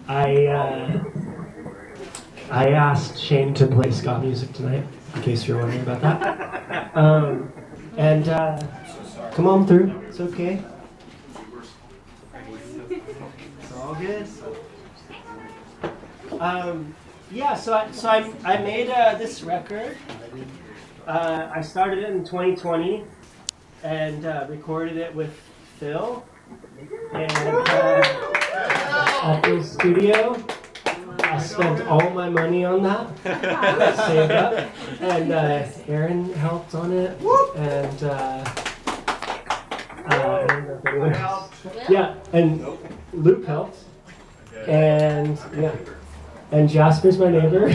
I asked Shane to play ska music tonight, in case you're wondering about that. And come on through. It's okay. It's all good. Yeah, so I made this record. I started it in 2020 and recorded it with Phil and at the studio. I spent all my money on that, saved up, and Aaron helped on it, and yeah, and Luke helped, and yeah, and Jasper's my neighbor.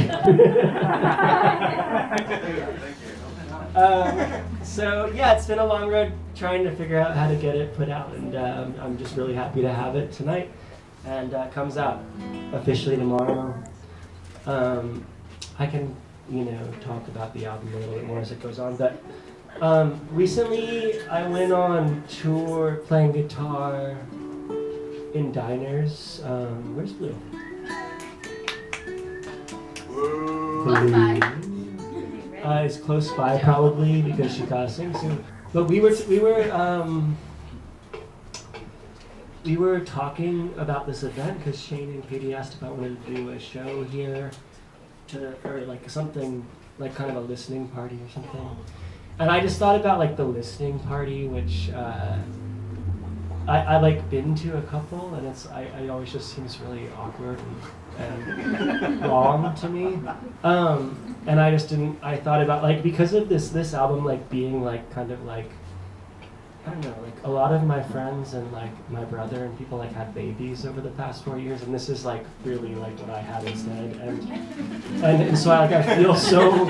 So yeah, it's been a long road trying to figure out how to get it put out, and I'm just really happy to have it tonight. And comes out officially tomorrow. I can, talk about the album a little bit more as it goes on. But recently, I went on tour playing guitar in diners. Where's Blue? Blue. It's close by probably because she got to sing soon. But we were talking about this event because Shane and Katie asked if I wanted to do a show here, or like something like kind of a listening party or something. And I just thought about like the listening party, which I like been to a couple, and I always just seems really awkward and wrong to me. And I just didn't. I thought about like because of this album like being like kind of like. I don't know, like a lot of my friends and like my brother and people like had babies over the past 4 years, and this is like really like what I had instead, and so I feel so,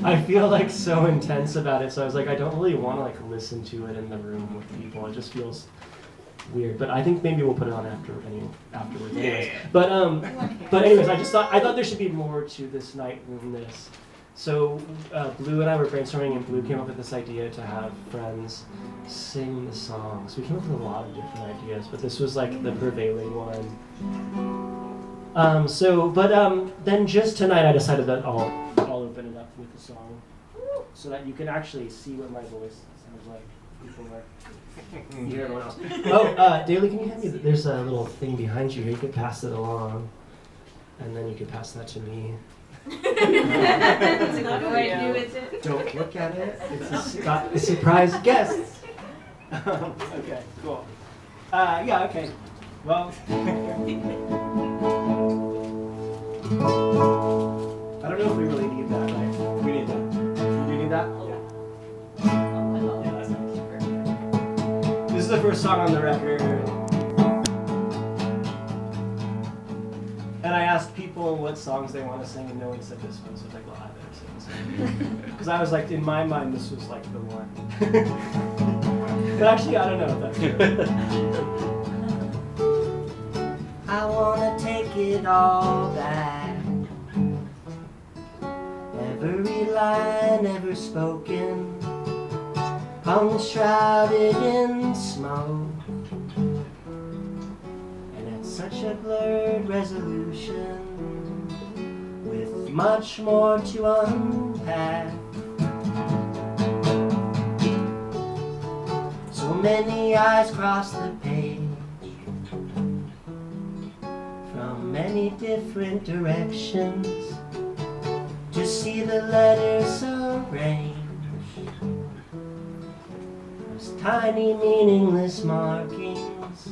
I feel like so intense about it. So I was like, I don't really want to like listen to it in the room with people. It just feels weird. But I think maybe we'll put it on afterwards. Anyways. But anyways, I thought there should be more to this night than this. So Blue and I were brainstorming, and Blue came up with this idea to have friends sing the songs. We came up with a lot of different ideas, but this was like the prevailing one. Then just tonight I decided that I'll open it up with a song, so that you can actually see what my voice sounds like before you hear everyone else. Oh, Daly, can you hand me? There's a little thing behind you here. You can pass it along, and then you can pass that to me. Don't look at it. It's a surprise guest. Okay, cool. Yeah, okay. Well, I don't know if we really need that, right? We need that. Do you need that? Yeah. This is the first song on the record. And I asked people what songs they want to sing, and no one said this one, so I was like, well, I better sing this one. Because I was like, in my mind, this was like the one. But actually, I don't know if that's true. I want to take it all back. Every line ever spoken, hung shrouded in smoke. Such a blurred resolution, with much more to unpack. So many eyes cross the page, from many different directions, to see the letters arranged. Those tiny meaningless markings,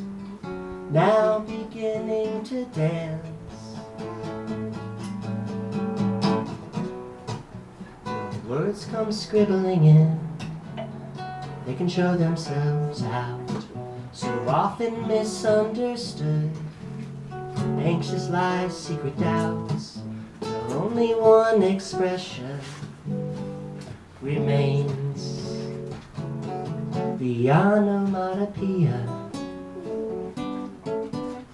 now beginning to dance. Words come scribbling in, they can show themselves out, so often misunderstood. Anxious lies, secret doubts, till only one expression remains. The onomatopoeia.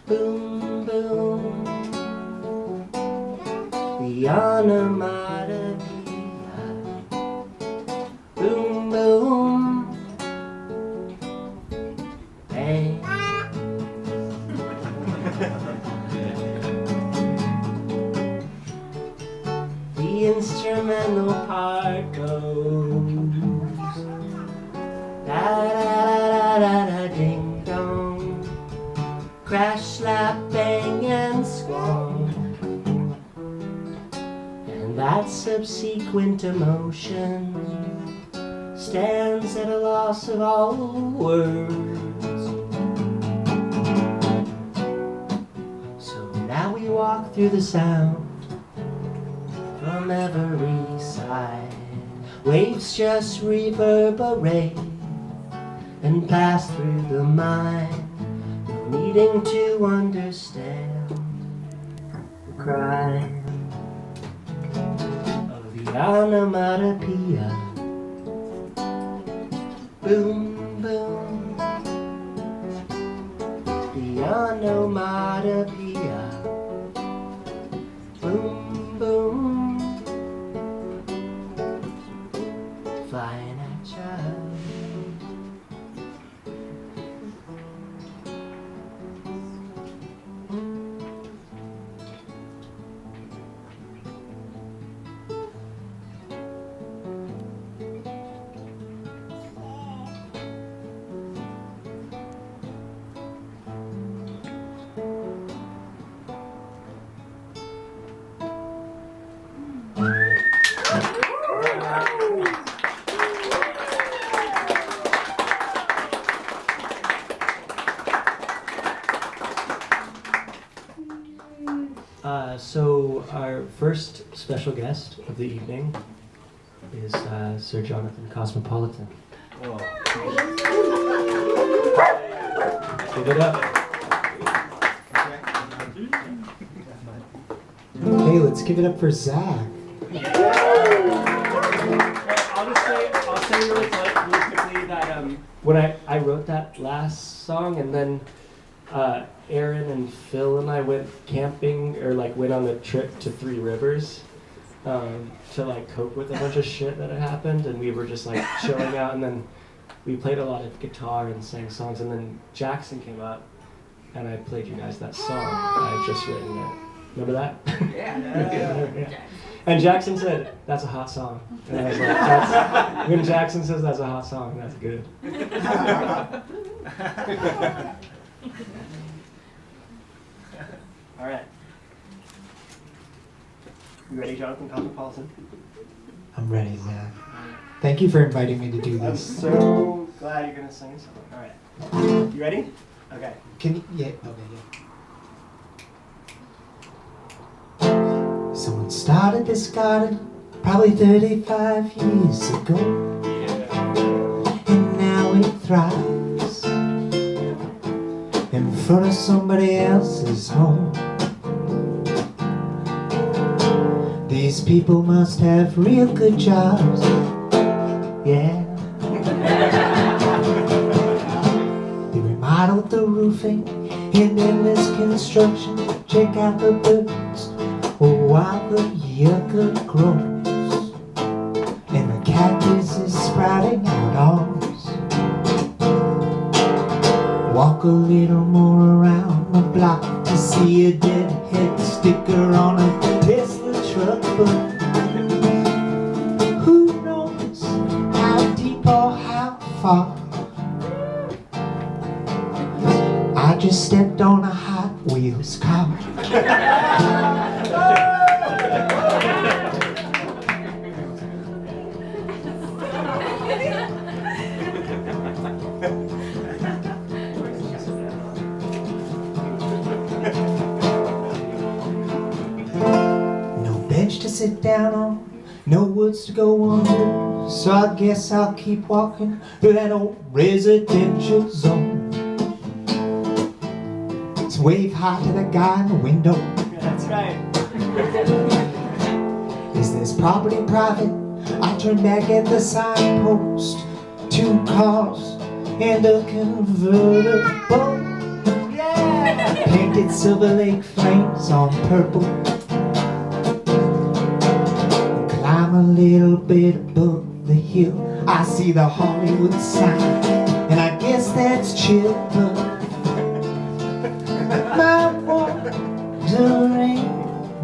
Boom, boom, the onomatopoeia. Boom, boom, bang. crash, slap, bang, and squall. And that subsequent emotion stands at a loss of all words. So now we walk through the sound from every side. Waves just reverberate and pass through the mind, needing to understand the cry of the onomatopoeia. Boom, boom, the onomatopoeia. Boom, boom, flying at child. So our first special guest of the evening is Sir Jonathan Cosmopolitan. Oh. Give it up. Hey, let's give it up for Zach. I'll say really quickly that when I wrote that last song, and then Aaron and Phil and I went camping, or like went on a trip to Three Rivers to like cope with a bunch of shit that had happened, and we were just like chilling out, and then we played a lot of guitar and sang songs, and then Jackson came up and I played you guys that song. I had just written it. Remember that? Yeah. And Jackson said, "That's a hot song." And I was like, when Jackson says that's a hot song, that's good. All right. You ready, Jonathan Cosmopolitan? I'm ready, Zach. Thank you for inviting me to do I'm this. so glad you're gonna sing a song. All right. You ready? Okay. Can you? Yeah. Okay. Yeah. Someone started this garden probably 35 years ago, and now it thrives in front of somebody else's home. These people must have real good jobs. Yeah. They remodeled the roofing in endless construction. Check out the birds while the yucca grows, and the cactus is sprouting out arms. Walk a little more around the block to see a deadhead sticker on a Tesla truck, but who knows how deep or how far. I just stepped on a Hot Wheels car. To sit down on, no woods to go under, so I guess I'll keep walking through that old residential zone. So wave hi to the guy in the window. That's right. Is this property private? I turn back at the signpost. 2 cars and a convertible. Yeah. Painted Silver Lake flames on purple. I'm a little bit above the hill. I see the Hollywood sign, and I guess that's chill, but my wandering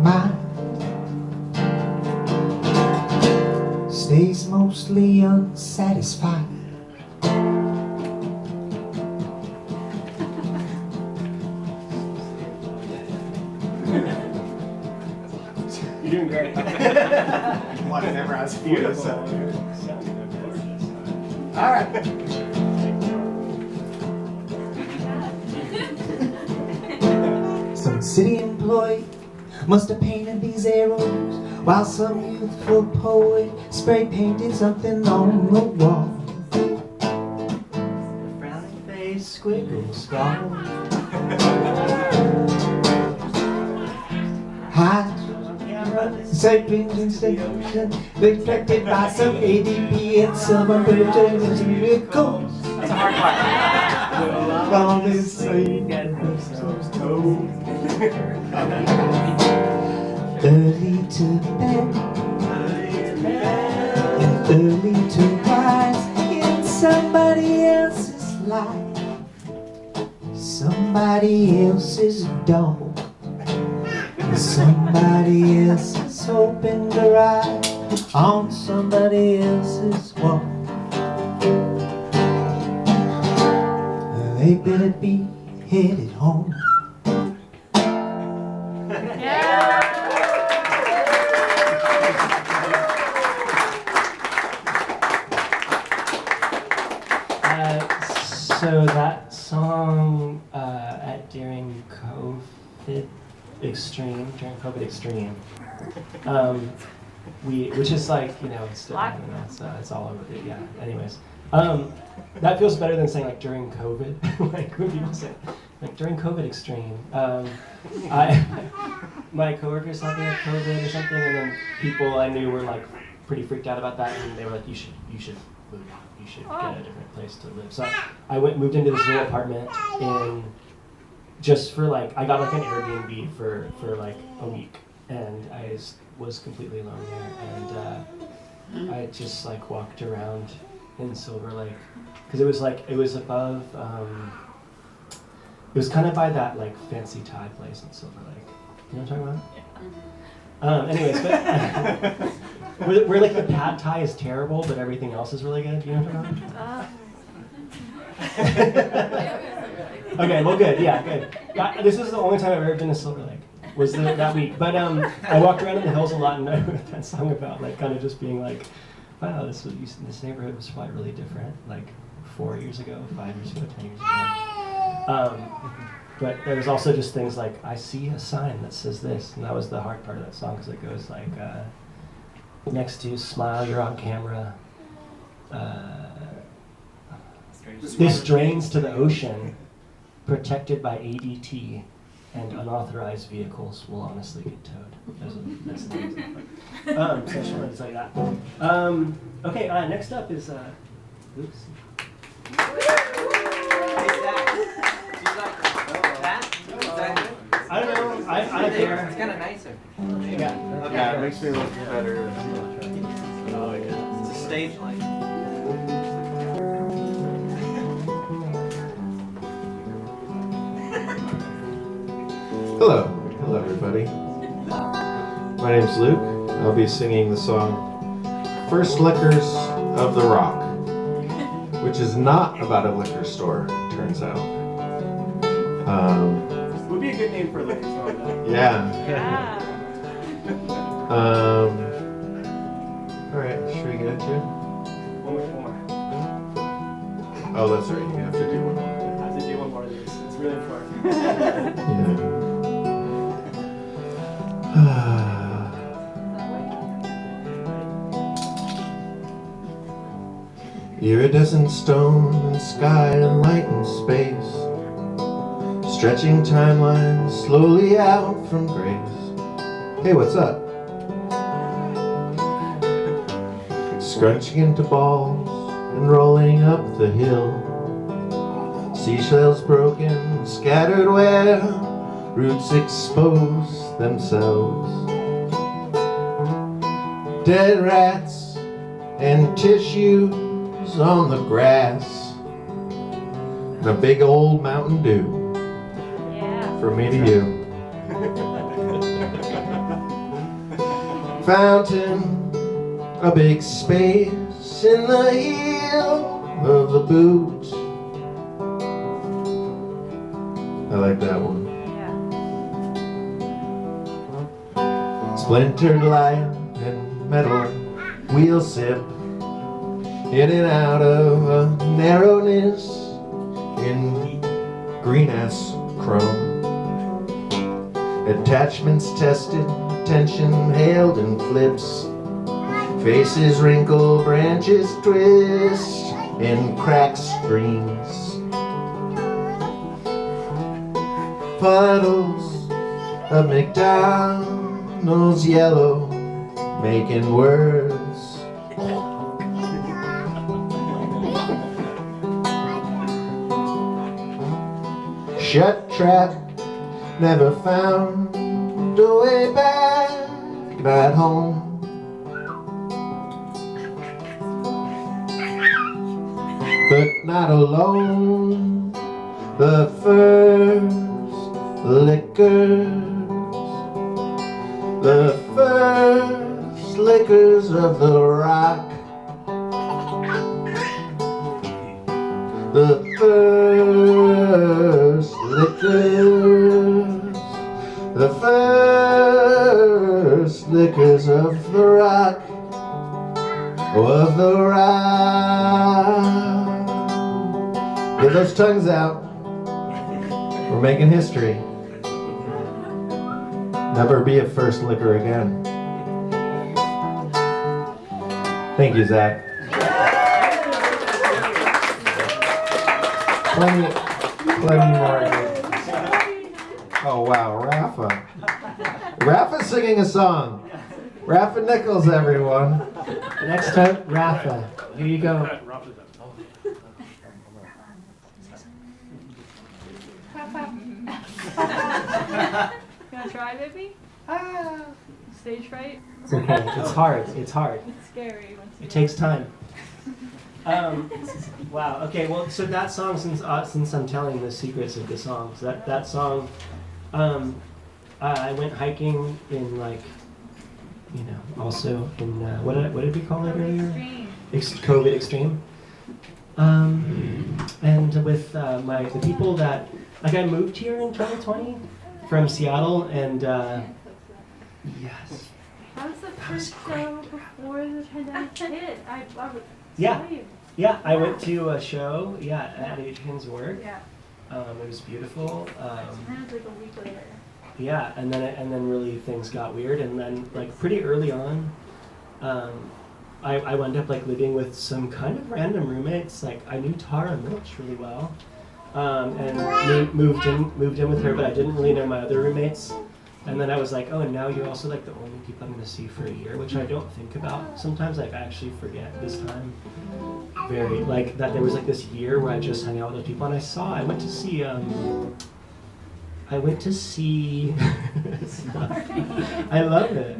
mind stays mostly unsatisfied. doing great. What, never asked you to say. All right. Some city employee must have painted these arrows while some youthful poet spray painted something on the wall. The frowning face, squiggle, scowl. High Cycling into the ocean, reflected by some ADP and silver birds and miracles. That's a hard part. All this sleep and themselves told. Early to bed and early to rise in somebody else's life, somebody else's dawn. Somebody else is hoping to ride on somebody else's wall. They better be headed home. So that song during COVID Extreme, which is like, you know, it's still, I don't know, it's all over it, yeah. Anyways, that feels better than saying like during COVID, like when people say like during COVID extreme. My coworkers thought they had COVID or something, and then people I knew were like pretty freaked out about that, and they were like, you should move out, you should get a different place to live. So I moved into this little apartment in. Just for like, I got like an Airbnb for like a week, and I was completely alone there, and I just like walked around in Silver Lake, because it was above, it was kind of by that like fancy Thai place in Silver Lake. You know what I'm talking about? Anyways, but where like the pad Thai is terrible, but everything else is really good. You know what I'm talking about? Okay, well, good, yeah, good. This is the only time I've ever been to Silver Lake, was that week. But I walked around in the hills a lot, and I wrote that song about like kind of just being like, wow, this neighborhood was probably really different, like 4 years ago, 5 years ago, 10 years ago. But there was also just things like, I see a sign that says this, and that was the hard part of that song, because it goes like, next to smile, you're on camera. This drains to the ocean. Protected by ADT, and unauthorized vehicles will honestly get towed. That's the thing. So I just wanted to tell you that. Okay, next up is oops. I don't know. I don't care. It's kind of nicer. Yeah, it makes me look better. Oh yeah. It's a stage light. Hello everybody. My name's Luke. I'll be singing the song First Liquors of the Rock, which is not about a liquor store, turns out. Would be a good name for a liquor store, though. Yeah. Alright, should we get into it? One more. Oh, that's right, you have to do one more. I have to do one more of these. It's really important. Yeah. Iridescent stone and sky and light and space, stretching timelines slowly out from grace. Hey, what's up? Scrunching into balls and rolling up the hill, seashells broken, scattered where roots expose themselves. Dead rats and tissues on the grass, and a big old Mountain Dew. Yeah. From me to you. Fountain, a big space in the heel of the boot. I like that one. Yeah. Splintered light and metal wheel sip in and out of a narrowness in green-ass chrome. Attachments tested, tension hailed and flips. Faces wrinkle, branches twist in crack screens. Puddles of McDonald's yellow, making words. Shut trap, never found a way back, not home. But not alone. The first liquors, the first liquors of the rock. The first liquors, the first liquors of the rock, of the rock. Get those tongues out. We're making history. Never be a first liquor again. Thank you, Zach. Plenty more. Oh wow, Rafa. Rafa's singing a song. Rafa Nichols, everyone. Next time, Rafa. Here you go. You wanna try, baby? Stage fright? It's okay. It's hard. It's hard. It's scary. It takes time. Wow. Okay. Well, so that song, since I'm telling the secrets of the songs, that song, I went hiking in also in what did we call it earlier? Extreme. COVID extreme. And with the people that I moved here in 2020 from Seattle, and yes. That was the first show before the pandemic hit. I love it. Yeah. Yeah, I went to a show, at Adrian's work. Yeah. It was beautiful. And it was like a week later. Yeah, and then really things got weird, and then pretty early on, I wound up living with some kind of random roommates. I knew Tara Milch really well, and moved in with her, but I didn't really know my other roommates. And then I was like, oh, and now you're also the only people I'm going to see for a year, which I don't think about sometimes. I actually forget this time. Very that there was this year where I just hung out with those people, and I went to see I love it.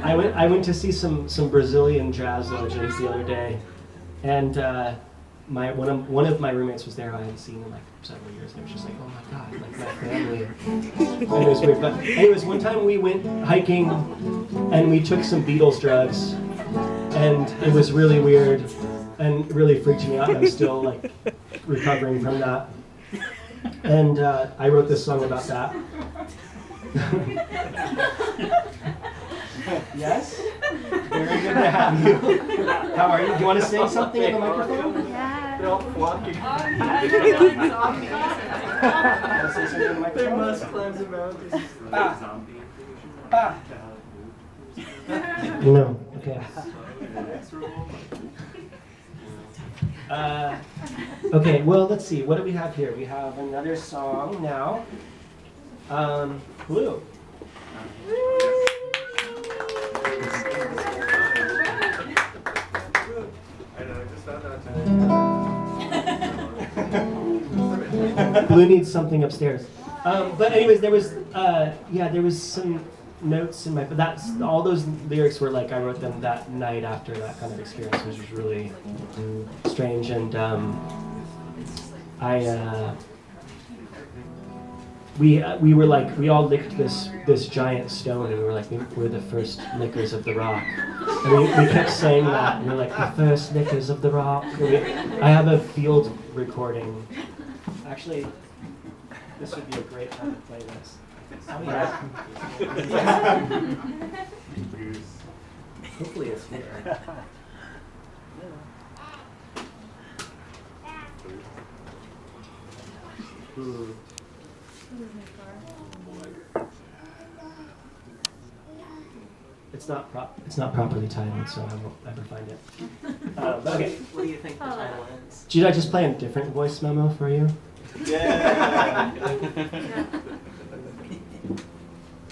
I went to see some Brazilian jazz legends the other day, and one of my roommates was there. I hadn't seen in several years, and it was just oh my god, my family. And it was weird. But anyways, one time we went hiking, and we took some Beatles drugs, and it was really weird, and really freaked me out. I'm still recovering from that. And I wrote this song about that. Yes? Very good to have you. How are you? Do you want to say something in the microphone? Yeah. They're all flocking. They must climb the mountains. No. Okay. Okay, well, let's see. What do we have here? We have another song now. Blue. Blue needs something upstairs. But anyways, there was some notes in my. That's all those lyrics were I wrote them that night after that kind of experience, which was really strange. And we all licked this giant stone, and we were we're the first lickers of the rock. And we kept saying that, and we're the first lickers of the rock. I have a field recording. Actually, this would be a great time to play this. Oh, yeah. Hopefully it's here. Hmm. It's not properly titled, so I won't ever find it. Okay. What do you think the title is? Should I just play a different voice memo for you? Yeah.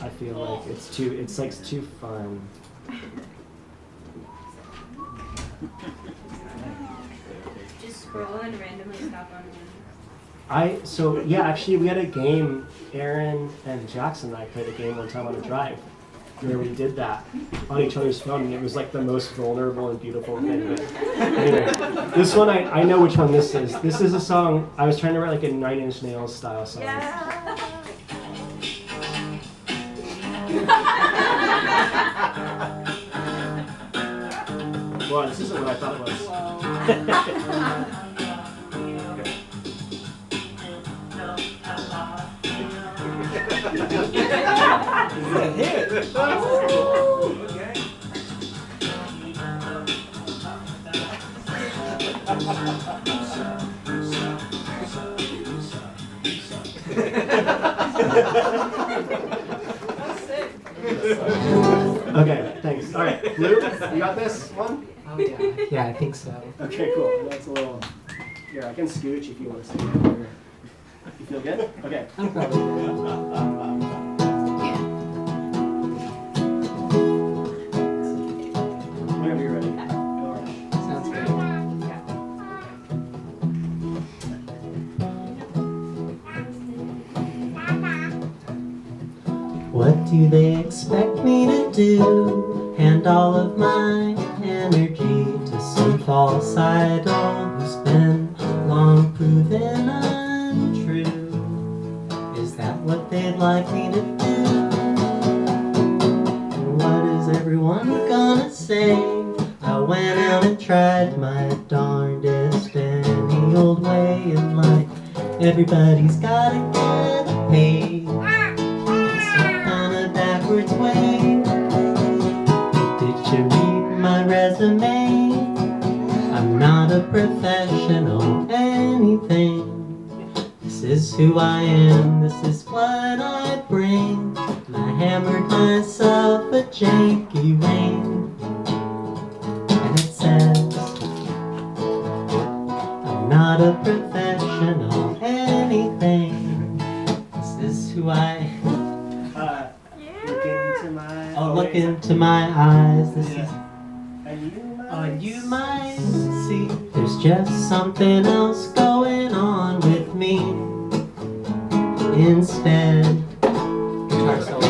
I feel like it's too fun. Just scroll and randomly stop on one. Actually we had a game, Aaron and Jackson and I played a game one time on a drive where we did that on each other's phone, and it was like the most vulnerable and beautiful thing. But anyway, this one I know which one this is. This is a song I was trying to write like a 9 Inch Nails style song. Yeah. Well, this isn't what I thought it was. Okay, thanks. All right, Luke, you got this one? Oh yeah. Yeah, I think so. Okay, cool. That's a little. Here, I can scooch if you want to sing it. You feel good? Okay. I'm probably Whenever you're ready. All right. sounds good. What do they expect me to do? Hand all of my energy to some false idol who's been long proven untrue. Is that what they'd like me to do? And what is everyone gonna say? I went out and tried my darndest any old way in life. Everybody's gotta get paid in some kind of backwards way. Did you read my resume? I'm not a professional anything. This is who I am, this is what I bring. And I hammered myself a janky ring. And it says, I'm not a professional anything. This is who I am. Look into my. Oh, look into my eyes. This is. And you might. See, there's just something else going on with me. Instead, Guitar solo.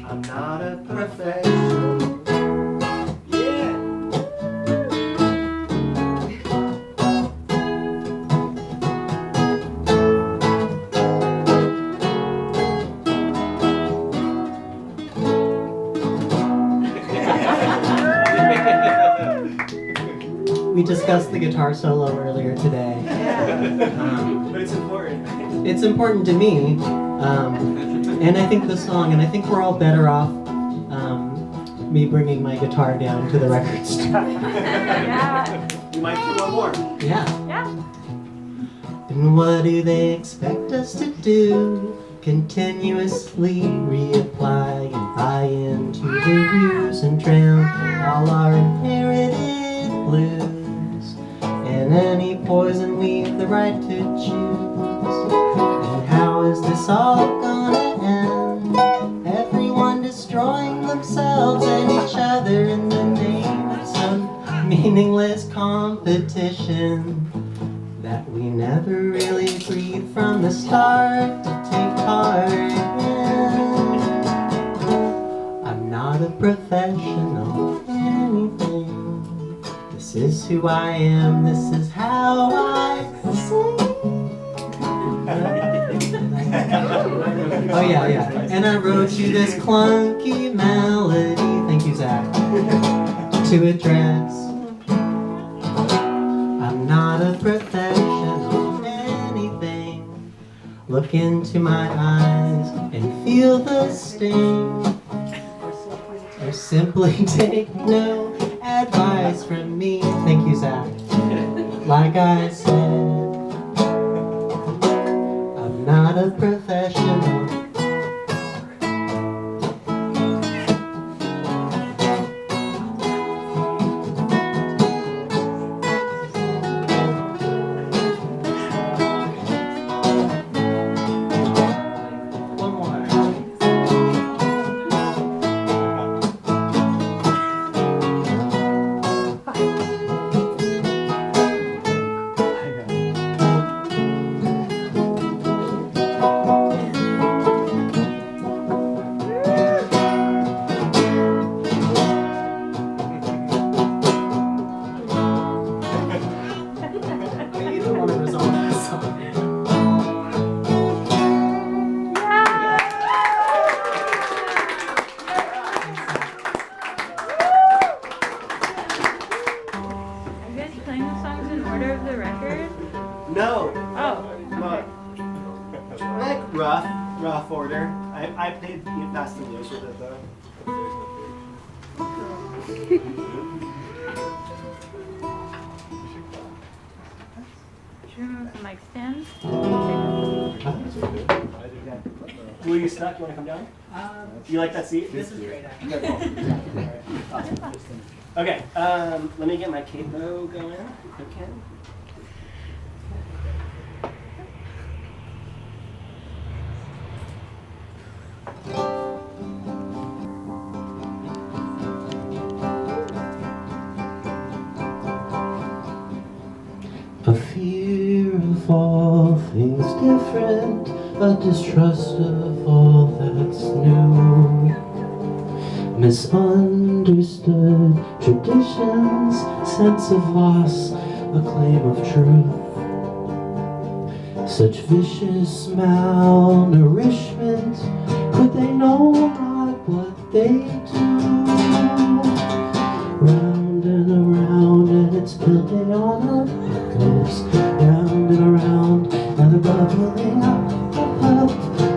I'm not a professional. Yeah. we discussed the guitar solo earlier today. But it's important. It's important to me, and I think the song, and I think we're all better off me bringing my guitar down to the record store. Yeah. We might do one more. Yeah. Yeah. And what do they expect us to do? Continuously reapply and buy into the ruse and drown all our inherited blues. And any poison we've the right to choose. And how is this all gonna end? Everyone destroying themselves and each other in the name of some meaningless competition that we never really agreed from the start to take part in. I'm not a professional anything. This is who I am, this is how I sing. Oh yeah, yeah. And I wrote you this clunky melody, thank you Zach, to address. I'm not a professional anything. Look into my eyes and feel the sting. Or simply take no advice from me. Thank you, Zach. Like I said, I'm not a professional. No. Oh. Look. Like rough order. I played Fast and Loose with it though. Should we remove the mic stand? Will you stuck? You want to come down? You like that seat? This is great, actually. Good. Awesome. Okay. Let me get my capo going. Okay. A fear of all things different, a distrust of all that's new. Misunderstood traditions, sense of loss, a claim of truth. Such vicious malnourishment, could they know not what they do? Round and around, and it's building on up, goes round and around, now they're bubbling up.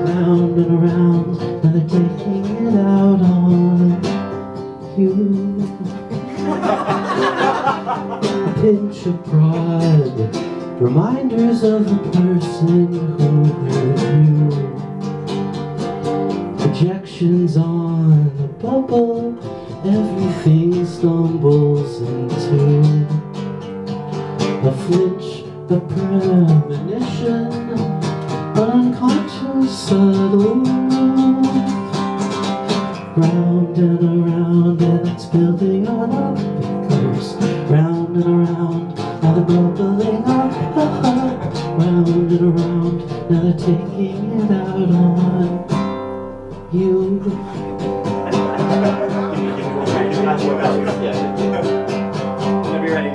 Round and around, now they're taking it out on you. A pinch of pride, reminders of the person who hurt you. Projections on a bubble, everything stumbles into a flinch, a premonition, unconscious, subtle. Round and around, and it's building on up. It goes round and around, now they're bubbling up. Round and around, now they're taking it out on you. Whenever you're ready.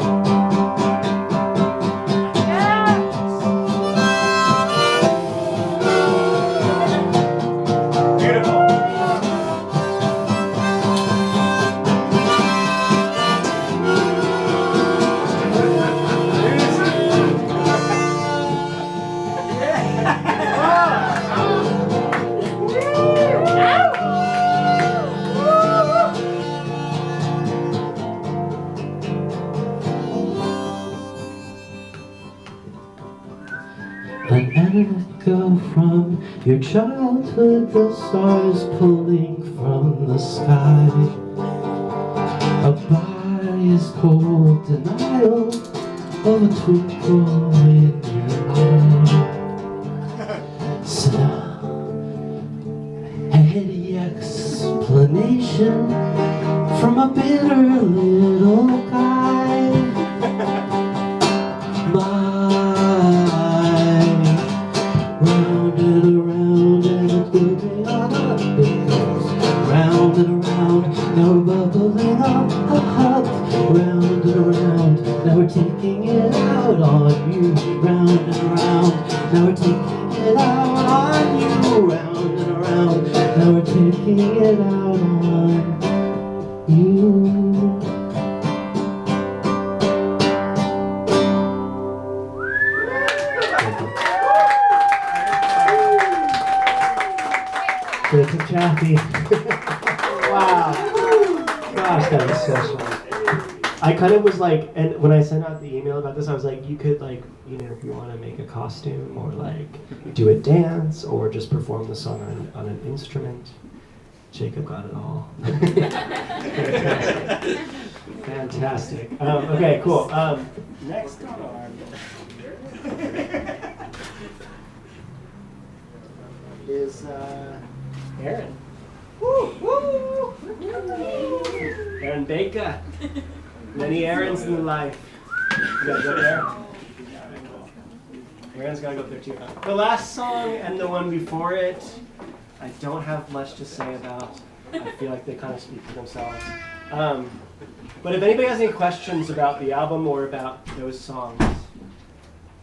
An echo from your childhood, the stars pulling from the sky. A biased cold denial of a twinkle in your eye. So, a heady explanation from a bitter little guy. Round and around, and it's building on up. It goes round and around, now we're bubbling up. Round and around, now we're taking it out on you. Round and around, now we're taking it out on you. Round and around, now we're taking it out on you. Sophie. Wow. Gosh, that was so fun. I kind of was like, and when I sent out the email about this, I was like, you could like, you know, if you want to make a costume or like do a dance or just perform the song on an instrument. Jacob got it all. Fantastic. Okay, cool. Next on our is Aaron. Woo, woo. Aaron Baker. Many Aarons in life. You gotta go there. Aaron's gotta go up there too. The last song and the one before it, I don't have much to say about. I feel like they kind of speak for themselves. But if anybody has any questions about the album or about those songs,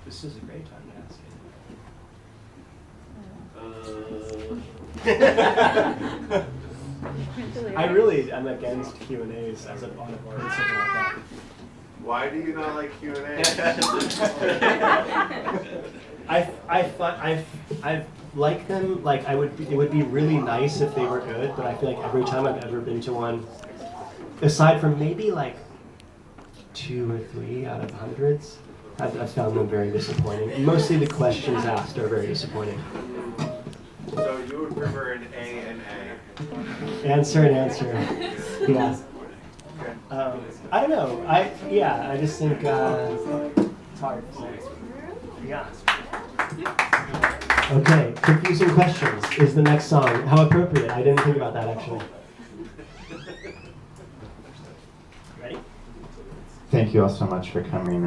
this is a great time to ask. I really am against Q&As as an on a board and something like that. Why do you not like Q&A? I've liked them. Like it would be really nice if they were good, but I feel like every time I've ever been to one, aside from maybe like 2 or 3 out of hundreds, I've found them very disappointing. Mostly the questions asked are very disappointing. So you would prefer an A and A? Answer and answer. Yeah. I don't know. I just think it's hard to say. Yeah. Okay, confusing questions is the next song. How appropriate. I didn't think about that actually. Ready? Thank you all so much for coming.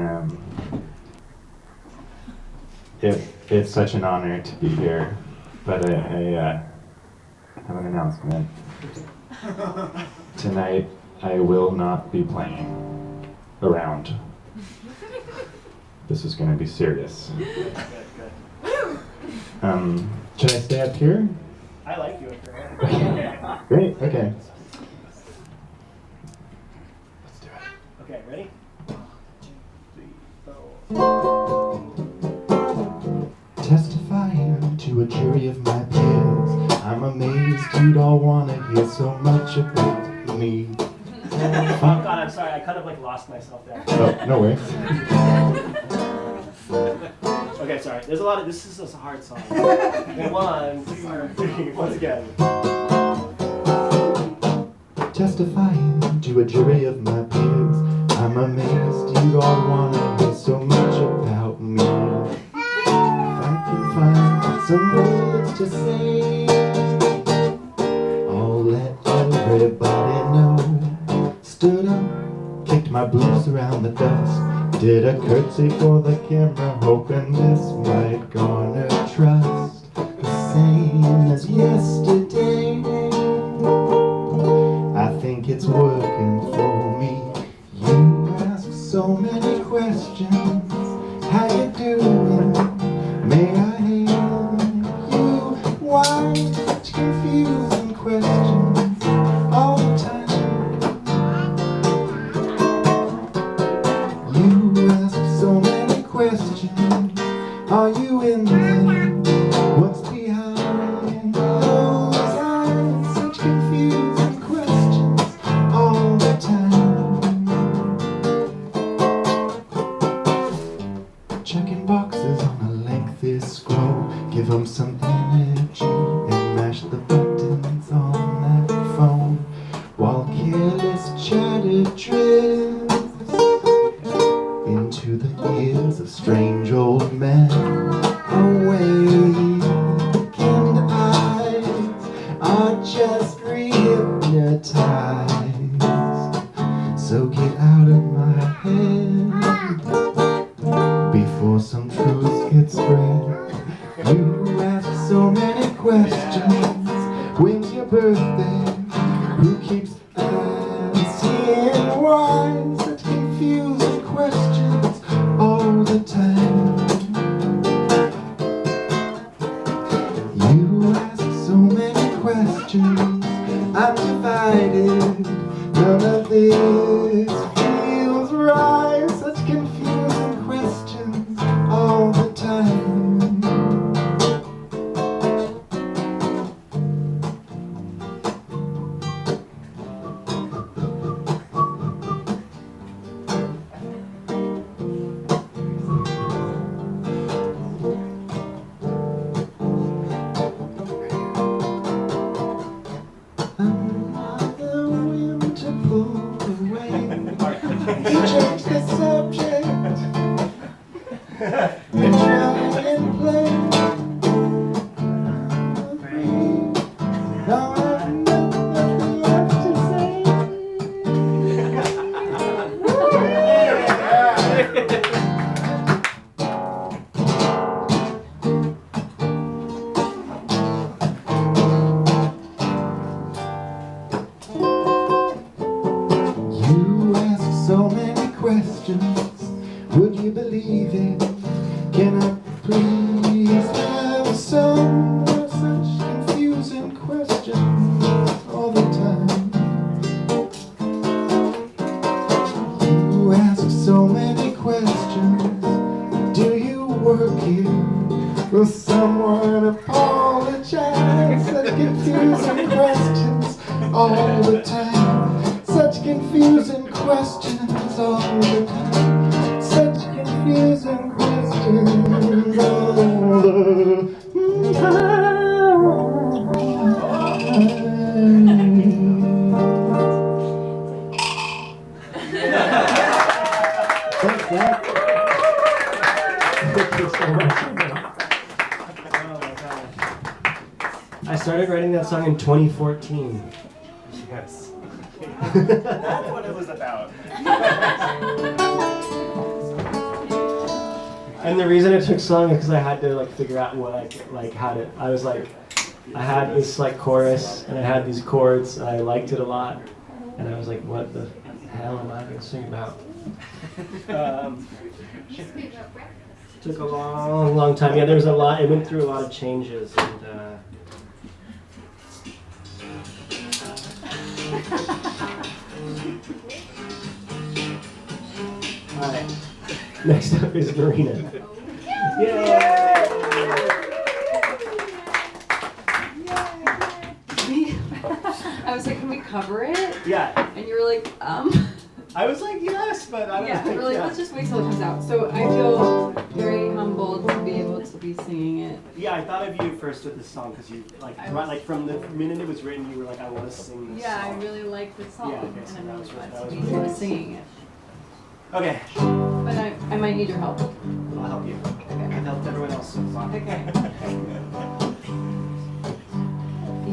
It's such an honor to be here, but I have an announcement. Tonight, I will not be playing around. This is going to be serious. Good. Should I stay up here? I like you up there. Great, okay. Let's do it. Okay, ready? 1, 2, 3, 4. Testifying to a jury of my peers, I'm amazed you'd all want to hear so much about me. Oh God, I'm sorry. I kind of like lost myself there. Oh, no worries. Okay, sorry. There's a lot of. This is a hard song. 1, 2, 3. Once again. Testifying to a jury of my peers, I'm amazed you'd all want to hear so much about me. If I can find some words to say, I'll let everybody know. Stood up, kicked my boots around the dust, did a curtsy for the camera, hoping this might garner trust. The same as yesterday, I think it's working for me. You ask so many questions, how you doing? May I help you? Why such confusing questions all the time? You ask so many questions, are you in there? What's behind those eyes? Such confusing questions all the time. Checking boxes on a lengthy scroll, give them some energy and mash the buttons on that phone, while careless chatter drifts into the ears of strange old men. Awakened eyes are just hypnotized, so get out of my head before some truth gets spread. You ask so many questions. When's your birthday? Who keeps asking why? Such confusing questions all the time. You ask so many questions, I'm divided. None of this feels right. Such confusing questions all the time. and try and play. Now I know nothing left to say. You ask so many questions, would you believe it? Can I please have a song? Such confusing questions all the time. You ask so many questions, do you work here? Will someone apologize? Such confusing questions all the time. Such confusing questions all the time. Such confusing questions all the time. Thank you so much. Oh my gosh. I started writing that song in 2014. Yes. That's what it was about. And the reason it took so long is because I had to like figure out what I had this like chorus and I had these chords and I liked it a lot and I was like, what the hell am I gonna sing about? Took a long time. Yeah, there's a lot. It went through a lot of changes and. Alright, next up is Marina. Yay! I was like, can we cover it? Yeah, And you were like, I was like, yes, but I don't yeah, think, we're like, yeah. let's just wait till it comes out. So I feel very humbled to be able to be singing it. Yeah, I thought of you first with this song because you, like from the minute it was written, you were like, I want to sing this Yeah, song. I really like the song, Yeah, okay, so and that I'm was really really- glad that to was be really here singing it. Okay, But I might need your help. I'll help you. I've helped everyone else so far. Okay.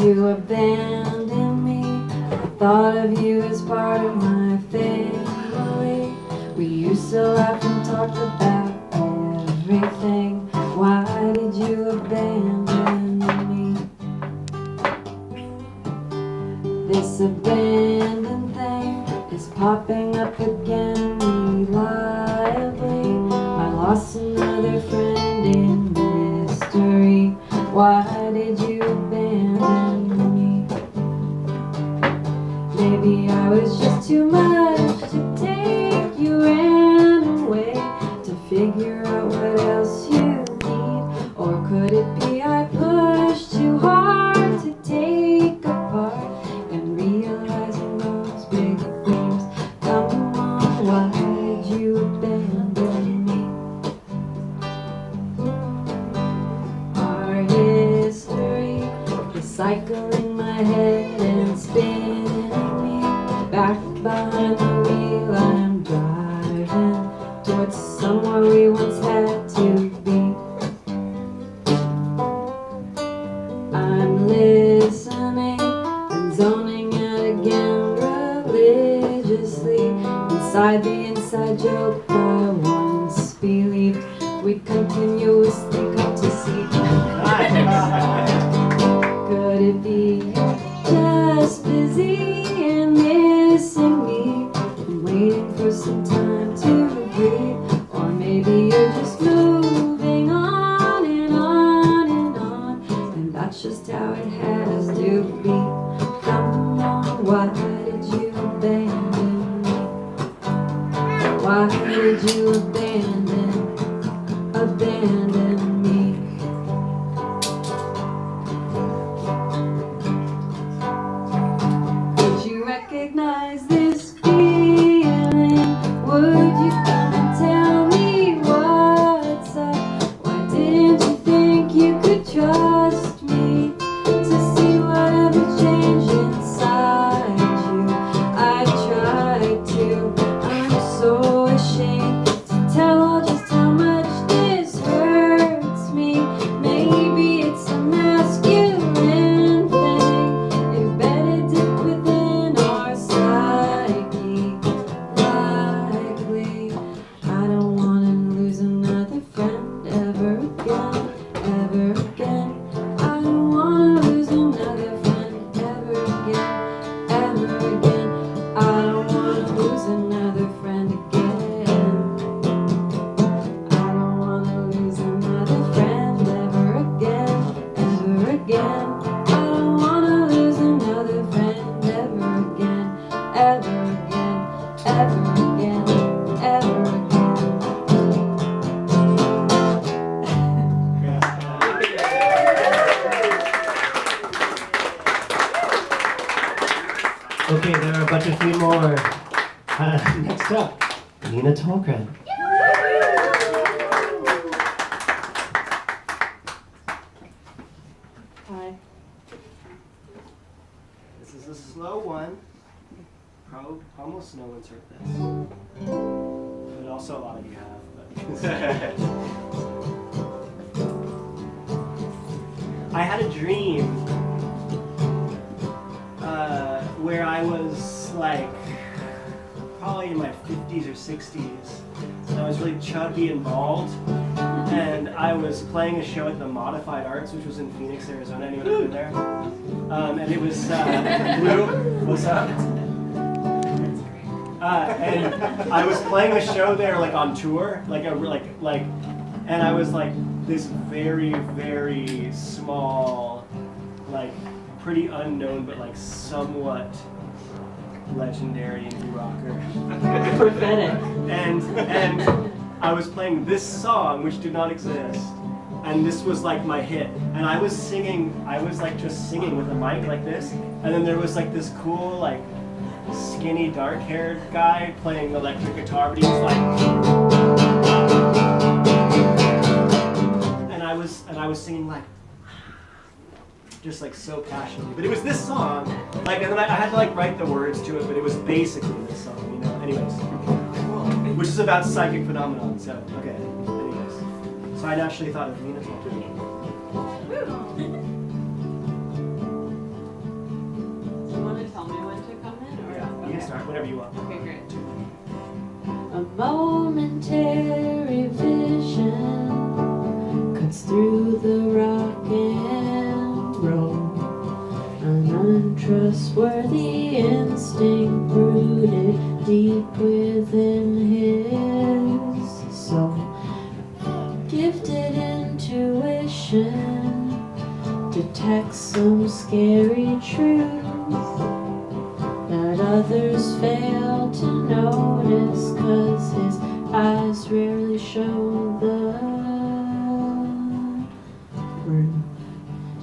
You abandoned me. I thought of you as part of my family. We used to laugh and talk about everything. Why did you abandon me? This abandoned thing is popping up again reliably. I lost another friend in mystery. Why did you abandon me? Maybe I was just too much to take. You ran away to figure out what else you need. Or could it be I pushed too hard to take apart and realizing those big themes? Come on, why did you abandon me? Our history is cycling my head and spinning me back behind the wheel. I'm driving towards somewhere we once had to be. I'm listening and zoning out again religiously inside the inside joke I once believed we'd continuously come to see. Could it be just busy and missing me and waiting for some time to breathe? Or maybe you're just moving on and on and on, and that's just how it has to be. Come on, why did you abandon me? Why did you abandon me? Would you recognize this feeling? Would you come and tell me what's up? Why didn't you think you could trust me to see whatever changed inside you? I tried to. I'm so ashamed to tell all a few more. Next up, Nina Tolkren. Hi. This is a slow one. Almost no one's heard this. But also a lot of you have. I had a dream where I was like probably in my 50s or 60s. And I was really chubby and bald. And I was playing a show at the Modified Arts, which was in Phoenix, Arizona. Anyone ever been there? And it was Blue. What's up? And I was playing a show there, like on tour, and I was like this very, very small, like pretty unknown, but like somewhat legendary indie rocker. Prophetic. And I was playing this song, which did not exist, and this was like my hit. And I was singing, I was like just singing with a mic like this, and then there was like this cool like skinny dark-haired guy playing electric guitar, but he was like, and I was singing like, just like so passionately. But it was this song, like, and then I had to like write the words to it, but it was basically this song, you know. Anyways, which is about psychic phenomenon. So okay. Anyways, so I naturally thought of Nina Tolkren. Do you want to tell me when to come in? Or? Yeah, you can start whenever you want. Okay, great. A momentary vision cuts through the rock and roll. An untrustworthy instinct rooted deep within his soul. Gifted intuition detects some scary truth that others fail to notice, 'cause his eyes rarely show the truth.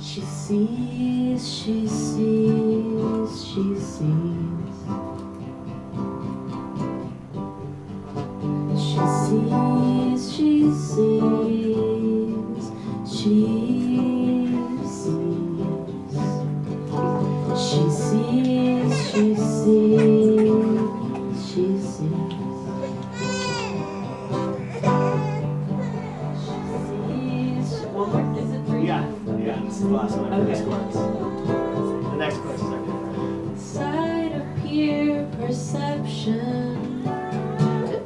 She sees, she sees, she sees. She sees, she sees, she sees. She sees, she sees, she sees. One more. Is it three? Yeah, this is the last one. Okay. This chorus. The next chorus is our different. Sight of pure perception, a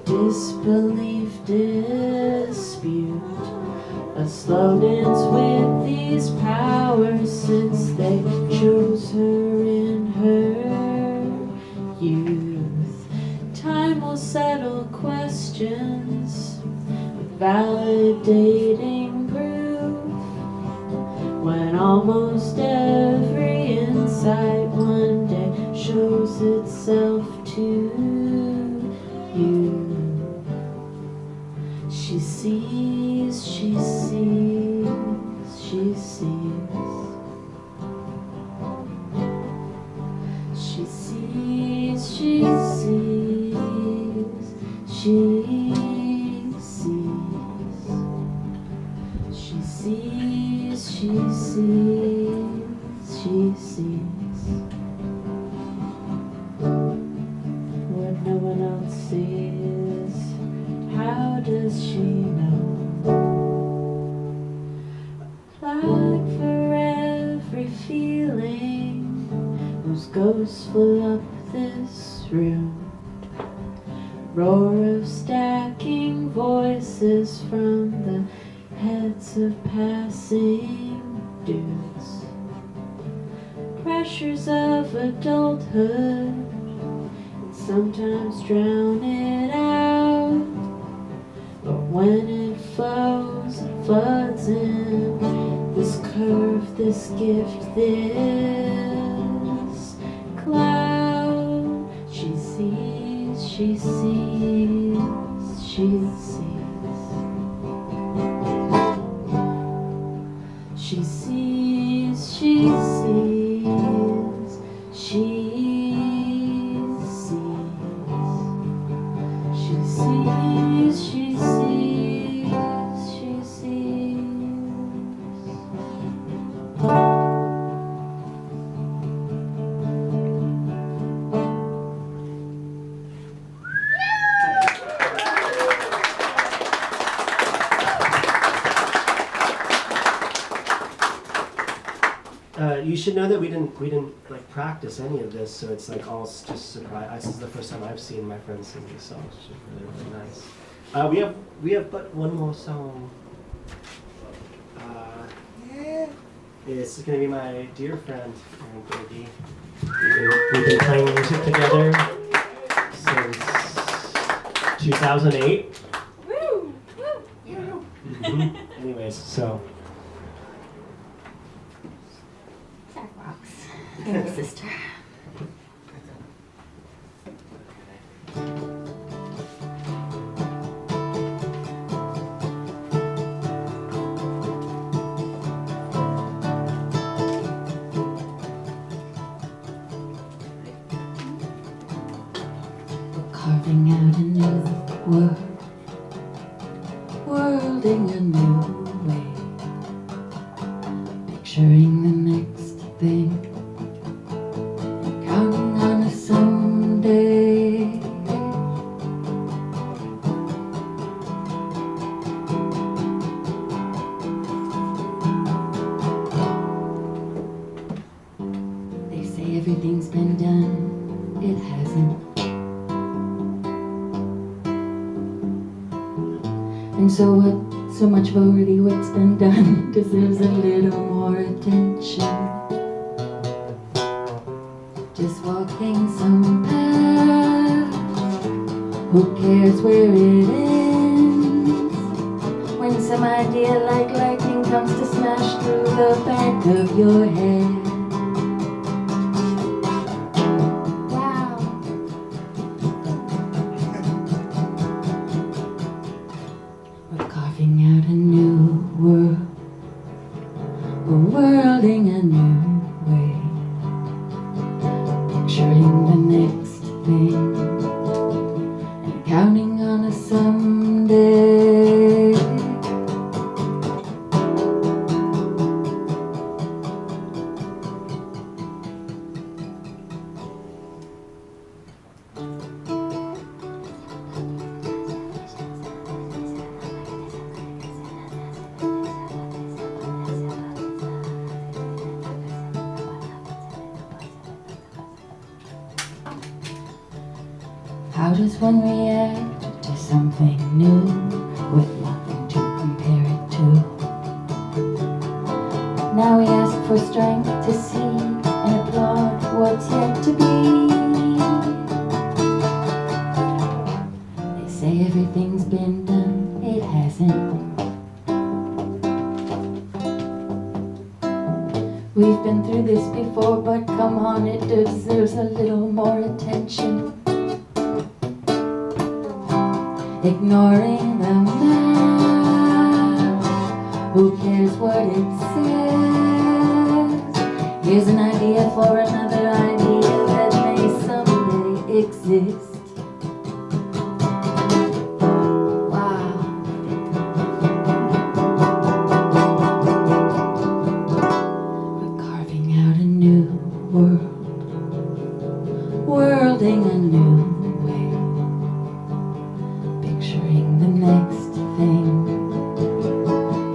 disbelief dispute, a slow dance with these powers since they chose her in her youth. Time will settle questions with validating proof, when almost every insight one day shows itself to you. She sees, she sees, she sees. She sees, she sees, she sees. She sees, she sees, she sees. What no one else sees, how does she know? Like for every feeling whose ghosts fill up this room, roar of stacking voices from the heads of passing dudes. Pressures of adulthood sometimes drown it out, but when it flows, it floods in. This curve, this gift, this cloud. She sees, she sees, she sees. She sees, she sees, she sees. you should know that we didn't like practice any of this, so it's like all just surprise. This is the first time I've seen my friends sing these songs, which is really nice. We have but one more song. It's going to be my dear friend Aaron Berge. We've been playing music together since 2008. Woo! Woo! Mm-hmm. Anyways, so. That rocks. Thank you, sister. Carving out a new worlding a new way, picturing the next thing, counting on a someday. They say everything's been done, it hasn't. And so what, so much of already what's been done deserves a little more attention. Just walking some path, who cares where it ends? When some idea like lightning comes to smash through the back of your head. Carving out a new world, we're worlding a new way, picturing the next thing, and counting on a someday. How does one react to something new with nothing to compare it to? Now we ask for strength to see and applaud what's yet to be. They say everything's been done, it hasn't. We've been through this before, but come on, it deserves a little more attention. Ignoring the map, who cares what it says? Here's an idea for another idea that may someday exist. Worlding a new way, picturing the next thing,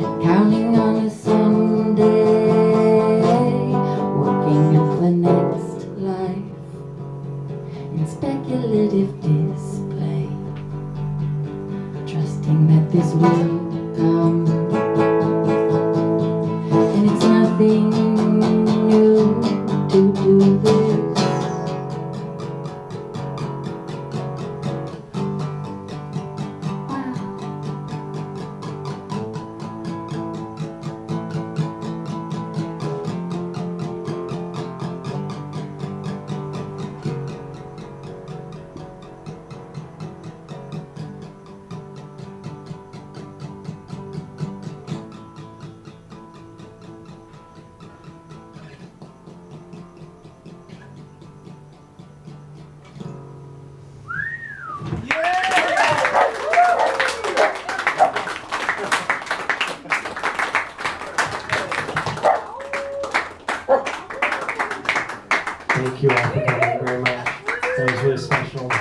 and counting on a someday, working up the next life in speculative display, trusting that this will come, and it's nothing new to do this. Thank you all for coming very much. That was really special.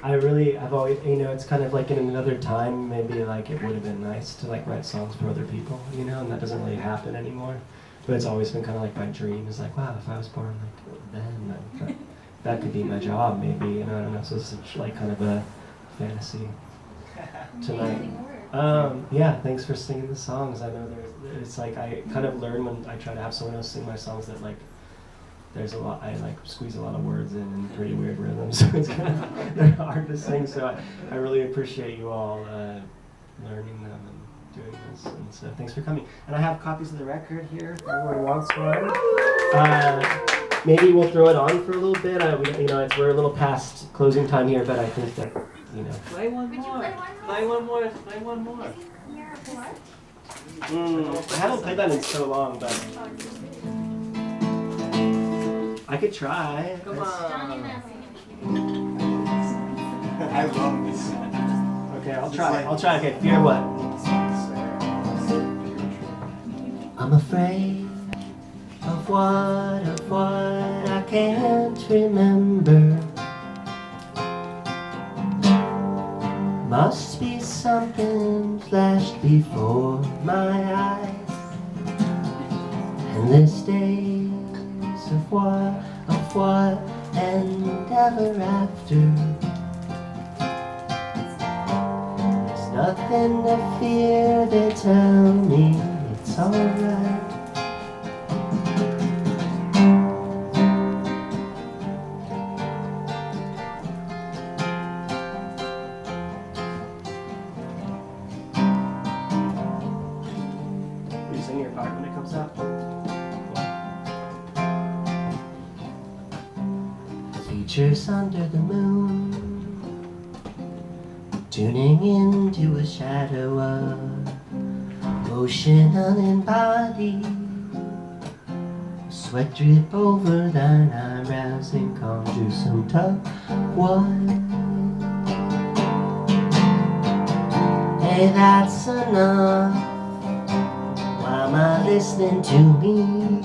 I've always, it's kind of like in another time, maybe like it would have been nice to like write songs for other people, and that doesn't really happen anymore. But it's always been kind of like my dream is like, wow, if I was born like then that could be my job maybe, you know, I don't know. So it's like kind of a fantasy tonight. Yeah, thanks for singing the songs. I know it's like I kind of learn when I try to have someone else sing my songs that like there's a lot, I like squeeze a lot of words in pretty weird rhythms, so it's kind of they're hard to sing. So I really appreciate you all learning them and doing this. And so thanks for coming. And I have copies of the record here if everyone wants one. Maybe we'll throw it on for a little bit. We're a little past closing time here, but I think that Play one more. Play one more. Play one more. I haven't played that in so long, but I could try. Come on. I love this. Okay, I'll try. Okay, fear what? I'm afraid of what I can't remember. Must be something flashed before my eyes. Endless days of what and ever after. There's nothing to fear, they tell me it's alright. Will you sing your part when it comes up? Features under the moon, tuning into a shadow of ocean unembodied. Sweat drip over thine eyebrows and conjure some tug what? Hey, that's enough. Why am I listening to me?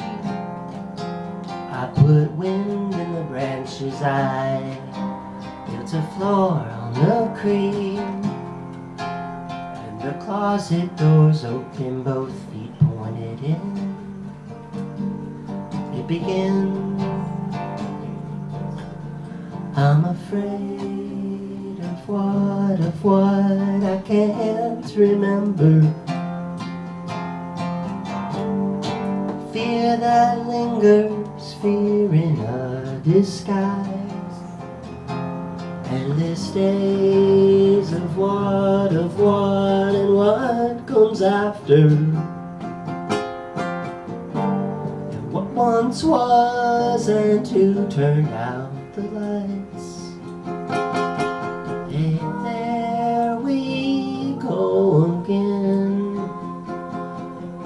I put wind in the branches, I built a floor on the creek, and the closet doors open, both feet pointed in. It begins. I'm afraid of what I can't remember. Fear that lingers, fear in a disguise. Endless days of what and what comes after. And what once was and who turned out the lights. And there we go again,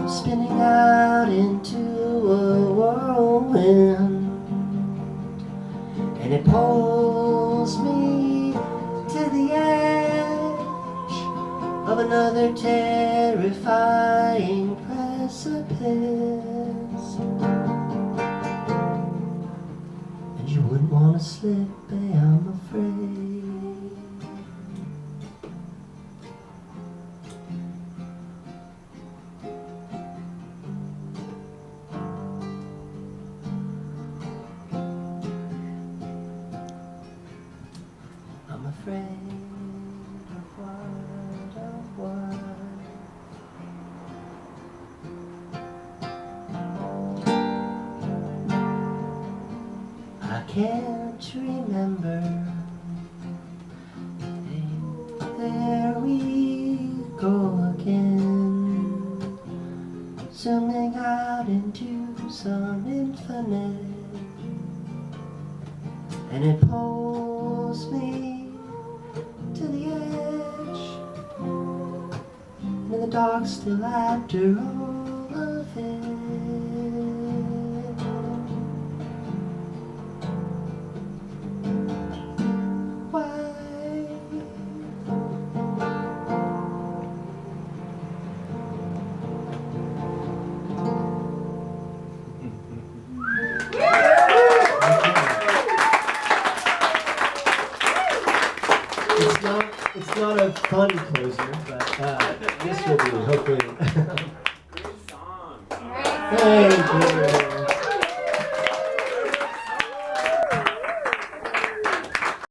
spinning out into a whirlwind, and it pulls me to the edge of another terrifying precipice. And you wouldn't want to slip, I'm afraid. I'm afraid of what I can't remember. There we go again, zooming out into some infinite, and it pulls me to the edge, and in the dark still after all of it. It's not a fun closer, but this will be hopefully. Great song. Thank you.